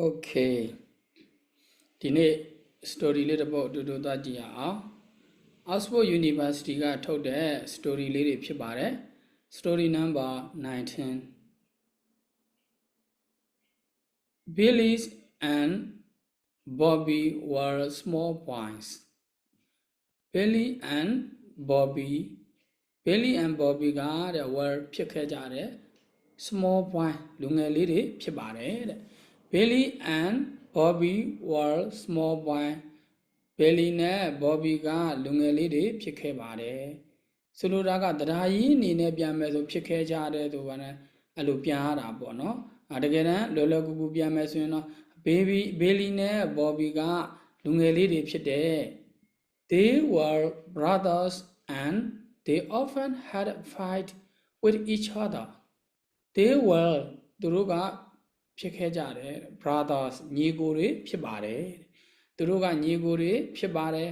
Okay ဒီနေ့ story လေးတစ်ပုဒ်အတူတူသွားကြည့်ရအောင် Oxford University ကထုတ်တဲ့ story လေးတွေဖြစ်ပါတယ် story number 19 Billy and Bobby were small boys. Billy and Bobby ကတဲ့ were ဖြစ်ခဲ့ကြတဲ့ small boy လူငယ်လေးတွေဖြစ်ပါတယ်တဲ့ Billy and Bobby were small boy. Billy နဲ့ Bobby ကလူငယ်လေးတွေဖြစ်ခဲ့ပါတယ်ဆိုလိုတာကတရားရင်းအနေနဲ့ပြန်မယ်ဆိုဖြစ်ခဲ့ကြတဲ့သူကလည်းအဲ့လိုပြန်ရတာပေါ့နော်တကယ်တမ်းလောလောကူကူပြန်မယ်ဆိုရင်တော့ Billy နဲ့ Bobby ကလူငယ်လေးတွေဖြစ်တယ် They were brothers and they often had a fight with each other. They were သူတို့ကဖြစ်ခဲ့ကြတယ် brothers ညီကိုတွေဖြစ်ပါတယ်သူတို့ကညီကိုတွေဖြစ်ပါတယ်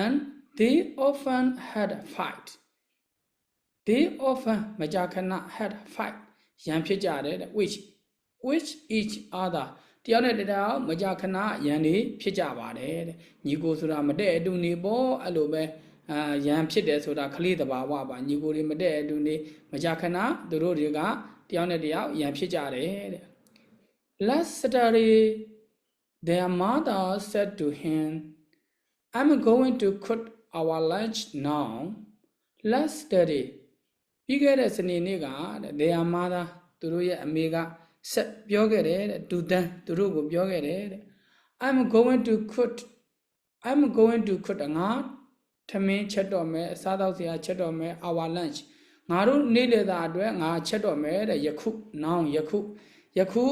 and they often had a fight. They often မကြာခဏ had a fight ရန်ဖြစ်ကြတယ် which each other တယောက်နဲ့တယောက်မကြာခဏရန်တွေဖြစ်ကြပါတယ်ညီကိုဆိုတာမတဲ့အတူနေပေါ့အဲ့လိုပဲရန်ဖြစ်တယ်ဆိုတာခလေးတဘာဝပါညီကိုတွေမတဲ့အတူနေမကြာခဏသူတို့တွေကတယောက်နဲ့တယောက်ရန်ဖြစ်ကြတယ်တဲ့ Last Saturday their mother said to him I'm going to cook our lunch now. Last Saturday ပြီးခဲ့တဲ့စနေနေ့က their mother သူတို့ရဲ့အမေကဆက်ပြောခဲ့တယ်တဲ့သူတို့ကိုပြောခဲ့တယ်တဲ့ I'm going to cook ငါထမင်းချက်တော့မယ်အစားသောက်စရာချက်တော့မယ် our lunch ငါတို့နေ့လည်သားအတွက်ငါချက်တော့မယ်တဲ့ယခု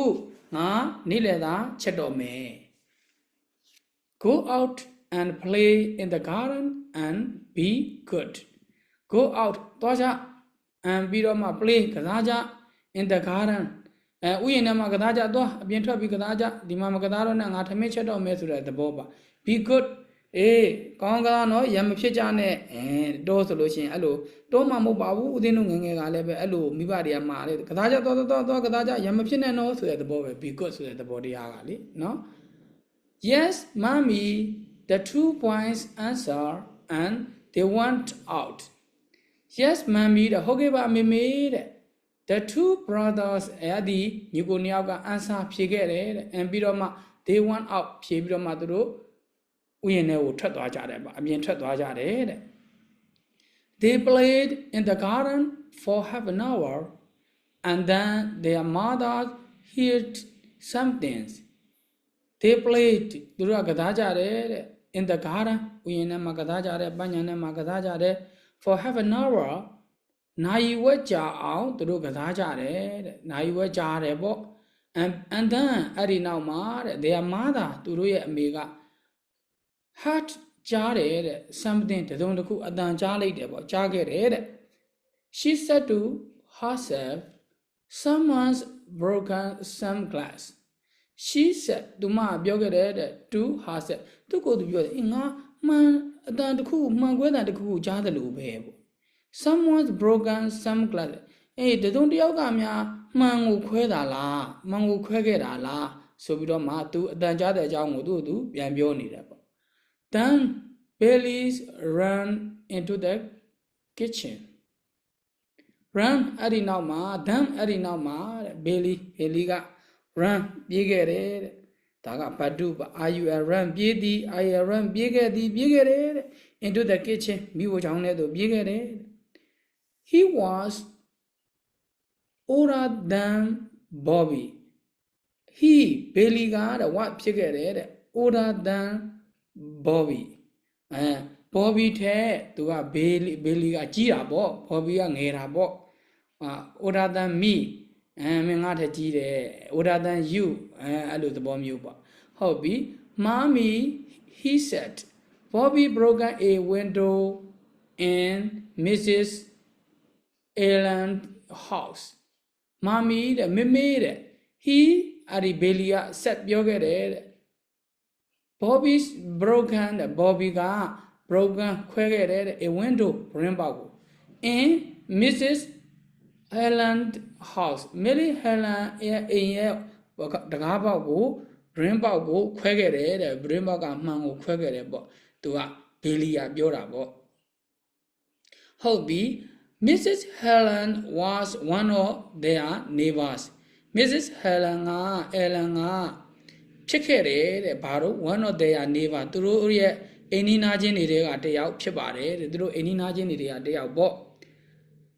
ငါနေ့လည်သားချက်တော့မယ် Go out and play in the garden and be good. Go out သွားကြ and ပြီးတော့မှ play ကစားကြ in the garden ဥယျာဉ်ထဲမှာကစားကြသွားအပြင်ထွက်ပြီးကစားကြဒီမှာမကစားတော့နဲ့ငါထမင်းချက်တော့မယ်ဆိုတဲ့သဘောပါ be good ကောင်းကားနော်ရံမဖြစ်ကြနဲ့တော့ဆိုလို့ရှိရင်အဲ့လိုတော့မှမဟုတ်ပါဘူးဦးသိန်းတို့ငယ်ငယ်ကလည်းပဲအဲ့လိုမိဘတွေကမှာလေကစားကြတော့ကစားကြရံမဖြစ်နဲ့နော်ဆိုတဲ့သဘောပဲ be good ဆိုတဲ့သဘောတရားကလေနော် Yes mommy the 2 boys answer and they went out Yes mommy တဲ့ဟုတ်ကဲ့ပါမေမေတဲ့ The 2 brothers အဲ့ဒီညီကိုနှစ်ယောက်က answer ဖြေခဲ့တယ်တဲ့ and ပြီးတော့မှ they went out ဖြေပြီးတော့မှသူတို့ဥယျာဉ်ထဲကိုထွက်သွားကြတယ်ပေါ့အပြင်ထွက်သွားကြတယ်တဲ့ They played in the garden for half an hour and then their mother heard something They played သူတို့ကစားကြတယ်တဲ့ in the garden ဥယျာဉ်ထဲမှာကစားကြတယ်ပန်းခြံထဲမှာကစားကြတယ် for half an hour နိုင်ဝက်ကြာအောင်သူတို့ကစားကြတယ်တဲ့နိုင်ဝက်ကြာတယ်ပေါ့ and then အဲ့ဒီနောက်မှာတဲ့ their mother သူတို့ရဲ့အမေက heard ကြားတယ်တဲ့ something တစုံတစ်ခုအတန်ကြားလိုက်တယ်ပေါ့ကြားခဲ့တယ်တဲ့ she said to herself someone's broken some glass she said သူမပြောခဲ့တယ်တဲ့ to herself သူကိုသူပြောတယ်ငါမှန်အတန်တစ်ခုမှန်ခွဲတန်တစ်ခုကြားတယ်လို့ပဲပေါ့ someone's broken some glass တစုံတစ်ယောက်ကများမှန်ကိုခွဲတာလားမှန်ကိုခွဲခဲ့တာလားဆိုပြီးတော့မှသူအတန်ကြားတဲ့အကြောင်းကိုသူပြန်ပြောနေတယ်ပေါ့ Then Billy ran into the kitchen. Run အဲ့ဒီနောက်မှာ then အဲ့ဒီနောက်မှာတဲ့ Billy က run ပြေးခဲ့တယ်တဲ့ဒါကဘတ်တုပါ are you a run ပြေးသည် I run ပြေးခဲ့တယ်တဲ့ into the kitchen မိဖို့ချောင်းထဲသို့ပြေးခဲ့တယ် He was older than Bobby. Billy ကတဲ့ what ဖြစ်ခဲ့တယ်တဲ့ older than Bobby Bobby ထဲသူက Billy ကကြီးတာပေါ့ Bobby ကငယ်တာပေါ့older than me မင်းငါထက်ကြီးတယ် older than you အဲ့လိုသဘောမျိုးပေါ့ဟုတ်ပြီ Mommy he said Bobby broke a window in Mrs. Allen's house Mommy တဲ့မေမေတဲ့ he အဲ့ဒီ Billy က set ပြောခဲ့တယ်တဲ့Bobby's broken တဲ့ Bobby က broken ခွဲခဲ့တယ်တဲ့ a window ဘရင်ပေါက်ကို in Mrs. Helen house Millie Helen ရဲ့အိမ်ရဲ့တကားပေါက်ကို brain ပေါက်ကိုခွဲခဲ့တယ်တဲ့ brain ပေါက်ကမှန်ကိုခွဲခဲ့တယ်ပေါ့သူကဘေလီယာပြောတာပေါ့ဟုတ်ပြီ Mrs. Helen was one of their neighbors Mrs. Helen က Ellen ကဖြစ်ခဲ့တယ်တဲ့ဘာလို့ one of their neighbor သူတို့ရဲ့အိမ်နီးနားချင်းတွေကတယောက်ဖြစ်ပါတယ်တဲ့သူတို့အိမ်နီးနားချင်းတွေကတယောက်ပေါ့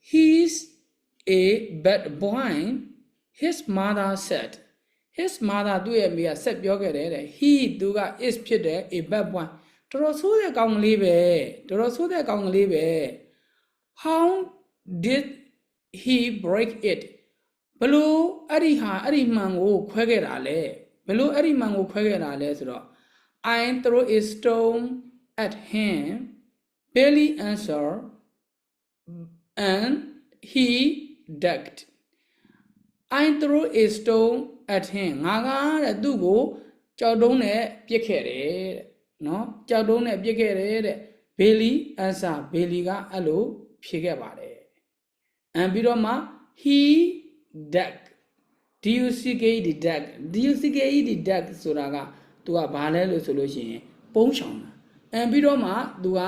He's a bad boy his mother said his mother သူ့ရဲ့မိကဆက်ပြောခဲ့တယ်တဲ့ he သူက is ဖြစ်တဲ့ a bad boy တော်တော်ဆိုးတဲ့ကောင်ကလေးပဲတော်တော်ဆိုးတဲ့ကောင်ကလေးပဲ how did he break it ဘလို့အဲ့ဒီမှန်ကိုခွဲခဲ့တာလဲဘလို့အဲ့ဒီမှန်ကိုခွဲခဲ့တာလဲဆိုတော့ I threw a stone at him Billy answered and he ducked I threw a stone at him ငါကတဲ့သူ့ကိုကြောက်တုံးနဲ့ပြစ်ခဲ့တယ်တဲ့နော်ကြောက်တုံးနဲ့ပြစ်ခဲ့တယ်တဲ့ Billy answer Billy ကအဲ့လိုဖြေခဲ့ပါတယ်ပြီးတော့မှ he duck duck duck ဆိုတာကသူကဘာလဲလို့ဆိုလို့ရှိရင်ပုံးရှောင်တာပြီးတော့မှသူက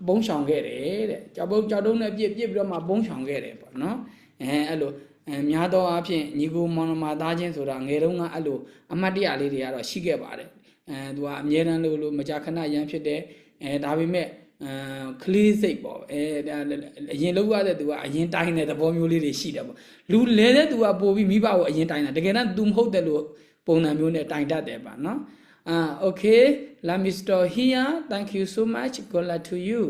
ပုံးရှောင်ခဲ့တယ်တဲ့ကြောက်တုံးနဲ့ပြစ်ပြီးတော့မှပုံးရှောင်ခဲ့တယ်ပေါ့နော်အဲ့လိုများသောအားဖြင့်ညီကိုမောင်နှမသားချင်းဆိုတာငယ်တုန်းကအဲ့လိုအမတ်တရလေးတွေကတော့ရှိခဲ့ပါတယ်သူကအမြဲတမ်းလို့မကြာခဏရမ်းဖြစ်တယ်ဒါပေမဲ့ကလေးစိတ်ပေါ့အရင်လောက်ရတဲ့သူကအရင်တိုင်းတဲ့သဘောမျိုးလေးတွေရှိတယ်ပေါ့လူလဲတဲ့သူကပို့ပြီးမိဘကိုအရင်တိုင်းတာတကယ်တော့သူမဟုတ်တယ်လို့ပုံစံမျိုးနဲ့တိုင်တတ်တယ်ပါနော်okay let me stop here thank you so much good luck to you